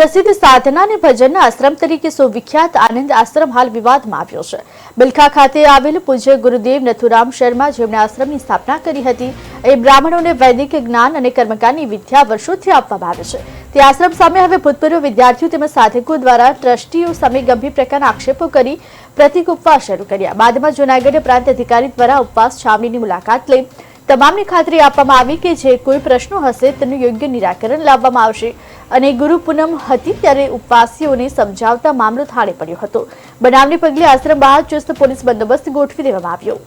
પ્રસિદ્ધ સાધના અને ભજનના આશ્રમ તરીકે સુવિખ્યાત આનંદ આશ્રમ હાલ વિવાદમાં આવ્યો છે। બિલખા ખાતે આવેલ પૂજ્ય ગુરુદેવ નથુરામ શર્મા, જેમણે આશ્રમની સ્થાપના કરી હતી, એ બ્રાહ્મણોને વૈદિક જ્ઞાન અને કર્મકાંડની વિદ્યા વર્ષોથી આપવામાં આવે છે। તે આશ્રમ સામે હવે ભૂતપૂર્વ વિદ્યાર્થીઓ તેમજ સાધકો દ્વારા ટ્રસ્ટીઓ સામે ગંભીર પ્રકારના આક્ષેપો કરી પ્રતિક ઉપવાસ શરૂ કર્યા। બાદમાં જૂનાગઢ પ્રાંત અધિકારી દ્વારા ઉપવાસ છાવણીની મુલાકાત લઈ તમામની ખાતરી આપવામાં આવી કે જે કોઈ પ્રશ્નો હશે તેનું યોગ્ય નિરાકરણ લાવવામાં આવશે અને ગુરુ પૂનમ હતી ત્યારે ઉપવાસીઓને સમજાવતા મામલો થાળે પડ્યો હતો। બનાવને પગલે આશ્રમ બહાર ચુસ્ત પોલીસ બંદોબસ્ત ગોઠવી દેવામાં આવ્યો।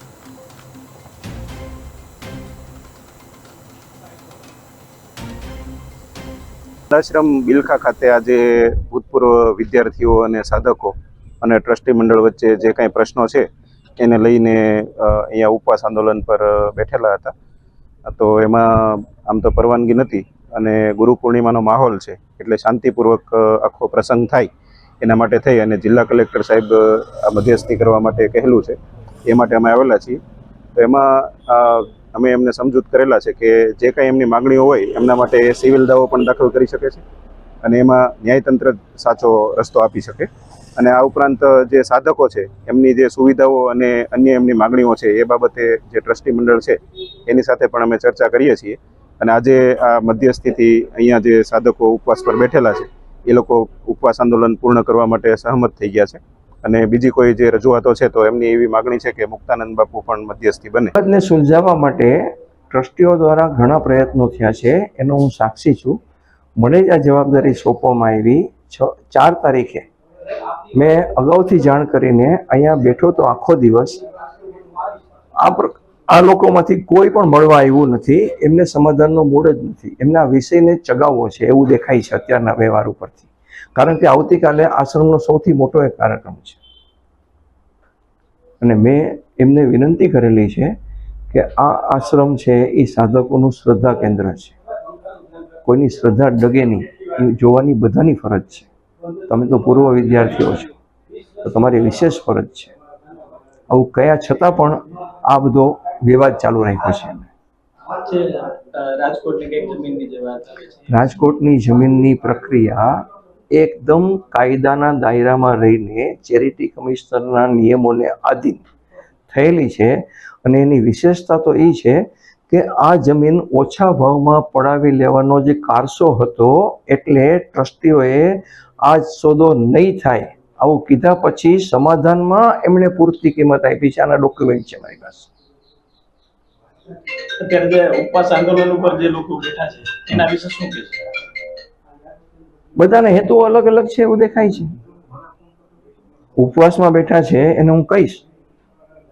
આશ્રમ બિલખા ખાતે આજે ભૂતપૂર્વ વિદ્યાર્થીઓ અને સાધકો અને ટ્રસ્ટી મંડળ વચ્ચે જે કાંઈ પ્રશ્નો છે એને લઈને અહીંયા ઉપવાસ આંદોલન પર બેઠેલા હતા। તો એમાં આમ તો પરવાનગી નથી અને ગુરુ પૂર્ણિમાનો માહોલ છે એટલે શાંતિપૂર્વક આખો પ્રસંગ થાય એના માટે થઈ અને જિલ્લા કલેક્ટર સાહેબ આ મધ્યસ્થી કરવા માટે કહેલું છે, એ માટે અમે આવેલા છીએ। તો એમાં અમે એમને સમજૂત કરેલા છે કે જે કાંઈ એમની માગણીઓ હોય એમના માટે સિવિલ દાવો પણ દાખલ કરી શકે છે અને એમાં ન્યાયતંત્ર સાચો રસ્તો આપી શકે। અને આ ઉપરાંત જે સાધકો છે એમની જે સુવિધાઓ અને અન્ય એમની માગણીઓ છે એ બાબતે જે ટ્રસ્ટી મંડળ છે એની સાથે પણ અમે ચર્ચા કરીએ છીએ। અને આજે આ મધ્યસ્થીથી અહીંયા જે સાધકો ઉપવાસ પર બેઠેલા છે એ લોકો ઉપવાસ આંદોલન પૂર્ણ કરવા માટે સહમત થઈ ગયા છે અને બીજી કોઈ જે રજૂઆતો છે તો એમની એવી માગણી છે કે મુક્તાનંદ બાપુ પણ મધ્યસ્થી બને। ને સુલઝાવવા માટે ટ્રસ્ટીઓ દ્વારા ઘણા પ્રયત્નો થયા છે, એનો હું સાક્ષી છું। મને જ આ જવાબદારી સોંપવામાં આવી 4 તારીખે મેં અગાઉથી જાણ કરીને અહીંયા બેઠો તો આખો દિવસ આ લોકોમાંથી કોઈ પણ મળવા આવ્યું નથી, એમને સમાધાનનો મૂડ જ નથી, એમના વિષયને ચગાવવો છે એવું દેખાય છે અત્યારના વ્યવહાર ઉપરથી। કારણ કે આવતીકાલે આશ્રમનો સૌથી મોટો એક કાર્યક્રમ છે અને મેં એમને વિનંતી કરેલી છે કે આ આશ્રમ છે એ સાધકોનું શ્રદ્ધા કેન્દ્ર છે, કોઈની શ્રદ્ધા ડગે નહીં એ જોવાની બધાની ફરજ છે। તમે તો પૂર્વ વિદ્યાર્થીઓ છો તો તમારી વિશેષ ફરજ છે। આવું કયા છતાં પણ આ બધો વિવાદ ચાલુ રાખ્યો છે। રાજકોટની જમીનની પ્રક્રિયા એકદમ કાયદાના દાયરામાં રહીને ચેરિટી કમિશનરના નિયમોને આધીન થયેલી છે અને એની વિશેષતા તો એ છે કે આ જમીન ઓછા ભાવમાં પડાવી લેવાનો જે કારસો હતો એટલે ટ્રસ્ટીઓએ આ સોદો નહીં થાય આવું કીધા પછી સમાધાનમાં એમણે પૂરતી કિંમત આપી છે। આના ડોક્યુમેન્ટ છે મારી પાસે। અત્યારે ઉપવાસ આંદોલન ઉપર જે લોકો બેઠા છે એના વિશે શું કહેશો? બધાને હેતુ અલગ અલગ છે એવું દેખાય છે। ઉપવાસમાં બેઠા છે એને હું કહીશ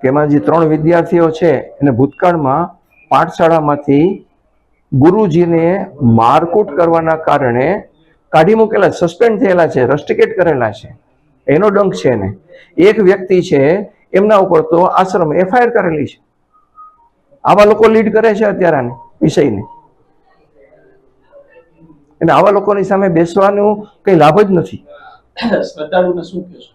કે એમાં જે 3 વિદ્યાર્થીઓ છે એને ભૂતકાળમાં પાઠશાળામાંથી ગુરુજીને મારકૂટ કરવાના કારણે કાઢી મૂકેલા, સસ્પેન્ડ થયેલા છે, રસ્ટિકેટ કરેલા છે, એનો ડંખ છે ને। એક વ્યક્તિ છે એમના ઉપર તો આશ્રમ એફઆઈઆર કરેલી છે। આવા લોકો લીડ કરે છે અત્યારે આને વિષયને અને આવા લોકોની સામે બેસવાનું કઈ લાભ જ નથી। શ્રદ્ધાળુઓને શું કહેશો?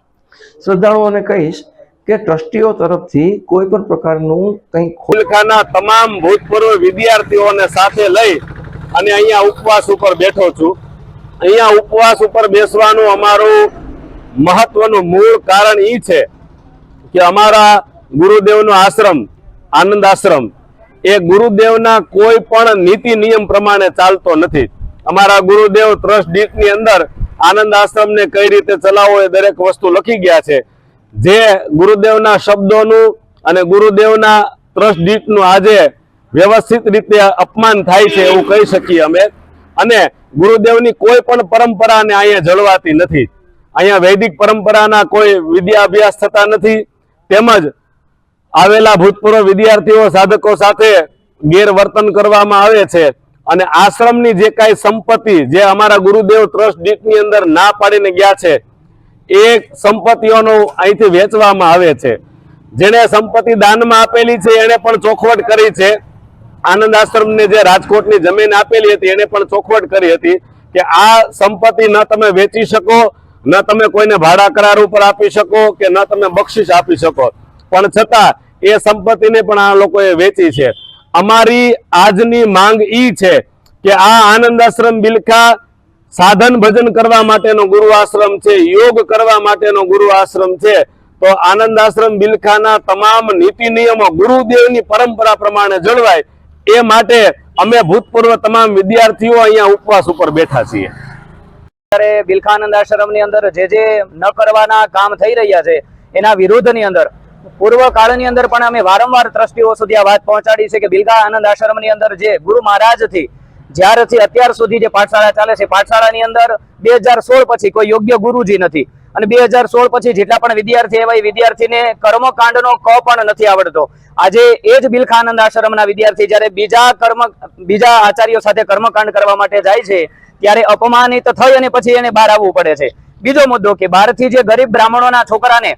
શ્રદ્ધાળુઓને કહીશ કે ટ્રસ્ટીઓ તરફથી કોઈ પણ પ્રકારનું કંઈ બિલખાના તમામ ભૂતપૂર્વ વિદ્યાર્થીઓને સાથે લઈ અને અહીંયા ઉપવાસ ઉપર બેઠો છું। અહીંયા ઉપવાસ ઉપર બેસવાનું અમારું મહત્વનું મૂળ કારણ એ છે કે અમારા ગુરુદેવનો આશ્રમ આનંદ આશ્રમ એ ગુરુદેવના કોઈ પણ નીતિ નિયમ પ્રમાણે ચાલતો નથી। અમારા ગુરુદેવ ટ્રસ્ટ ડીટની અંદર આનંદ આશ્રમને કઈ રીતે ચલાવવો એ દરેક વસ્તુ લખી ગયા છે। જે ગુરુદેવના શબ્દોનું અને ગુરુદેવના ટ્રસ્ટ દીઠનું આજે વ્યવસ્થિત રીતે અપમાન થાય છે એવું કહી શકીએ અમે। અને ગુરુદેવની કોઈ પણ પરંપરાને અહીંયા જળવાતી નથી। અહીંયા વૈદિક પરંપરાના કોઈ વિદ્યા અભ્યાસ થતા નથી, તેમજ આવેલા ભૂતપૂર્વ વિદ્યાર્થીઓ સાધકો સાથે ગેરવર્તન કરવામાં આવે છે અને આશ્રમની જે કાંઈ સંપત્તિ જે અમારા ગુરુદેવ ટ્રસ્ટ દીઠની અંદર ના પાડીને ગયા છે એ સંપત્તિઓનું અહીંથી વેચવામાં આવે છે। જેણે સંપત્તિ દાનમાં આપેલી છે એને પણ ચોખવટ કરી છે। આનંદ આશ્રમને જે રાજકોટની જમીન આપેલી હતી એને પણ ચોખવટ કરી હતી કે આ સંપત્તિ ન તમે વેચી શકો, ન તમે કોઈને ભાડા કરાર ઉપર આપી શકો કે ન તમે બક્ષિસ આપી શકો, પણ છતાં એ સંપત્તિને પણ આ લોકોએ વેચી છે। અમારી આજની માંગ ઈ છે કે આ આનંદ આશ્રમ બિલખા સાધન ભજન કરવા માટેનો ગુરુ આશ્રમ છે, યોગ કરવા માટેનો ગુરુ આશ્રમ છે. તો આનંદ આશ્રમ બિલખાના તમામ નીતિ નિયમો ગુરુદેવની પરંપરા પ્રમાણે જળવાય એ માટે અમે ભૂતપૂર્વ તમામ વિદ્યાર્થીઓ અહીંયા ઉપવાસ ઉપર બેઠા છીએ. અત્યારે બિલખાનંદ આશ્રમની અંદર જે ન કરવાના કામ થઈ રહ્યા છે એના વિરોધની અંદર પૂર્વ કાળની અંદર પણ અમે વારંવાર ટ્રસ્ટીઓ સુધી આ વાત પહોંચાડી છે કે બિલખાનંદ આશ્રમની અંદર જે ગુરુ મહારાજથી જ્યારથી અત્યાર સુધી જે પાઠશાળા ચાલે છે, પાઠશાળાની અંદર 2016 પછી કોઈ યોગ્ય ગુરુજી નથી અને 2016 પછી જેટલા પણ વિદ્યાર્થી એવા વિદ્યાર્થીને કર્મકાંડનો ક પણ નથી આવડતો. આજે એ જ બિલખાનંદ આશ્રમના વિદ્યાર્થી જ્યારે બીજા આચાર્યો સાથે કર્મકાંડ કરવા માટે જાય છે ત્યારે અપમાનિત થઈ અને પછી એને બહાર આવવું પડે છે. બીજો મુદ્દો કે બહારથી જે ગરીબ બ્રાહ્મણોના છોકરાને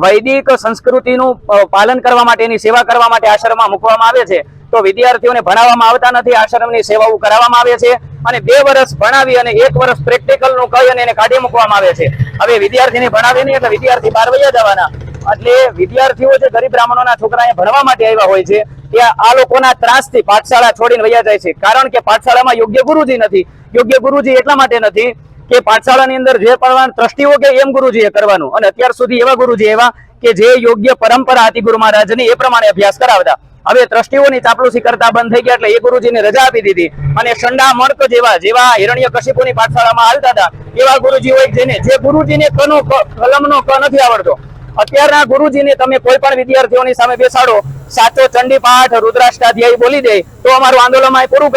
વૈદિક સંસ્કૃતિનું પાલન કરવા માટે, એની સેવા કરવા માટે આશ્રમમાં મૂકવામાં આવે છે તો વિદ્યાર્થીઓને ભણાવવામાં આવતા નથી, આશ્રમની સેવાઓ કરાવવામાં આવે છે અને 2 વર્ષ ભણાવી અને 1 વર્ષ પ્રેક્ટિકલનું કહી અને એને કાઢી મૂકવામાં આવે છે. હવે વિદ્યાર્થીને ભણાવે નહીં એટલે વિદ્યાર્થી બહાર વયા જવાના. એટલે વિદ્યાર્થીઓ જે ગરીબ બ્રાહ્મણોના છોકરાને ભણવા માટે આવ્યા હોય છે ત્યાં આ લોકોના ત્રાસથી પાઠશાળા છોડીને વયા જાય છે. કારણ કે પાઠશાળામાં યોગ્ય ગુરુજી નથી. યોગ્ય ગુરુજી એટલા માટે નથી કે પાઠશાળાની અંદર જે પણ ટ્રસ્ટીઓ કે એમ ગુરુજીએ કરવાનું, અને અત્યાર સુધી એવા ગુરુજી એવા કે જે યોગ્ય પરંપરા હતી ગુરુ મહારાજની એ પ્રમાણે અભ્યાસ કરાવતા. હવે ટ્રસ્ટીઓની ચાપલુસી કરતા બંધ થઈ ગયા એટલે એ ગુરુજીને રજા આપી દીધી અને શંડા મર્ક જેવા હિરણ્યકશિપુની પાઠશાળામાં હાલતા હતા એવા ગુરુજી હોય જે ગુરુજીને કલમનો ક નથી આવડતો. અત્યારના ગુરુજીને તમે કોઈ પણ વિદ્યાર્થીઓની સામે બેસાડો, સાચો ચંડી પાઠ રુદ્રાષ્ટાધ્યાયી બોલી દે તો અમારું આંદોલનમાં પૂરું કરી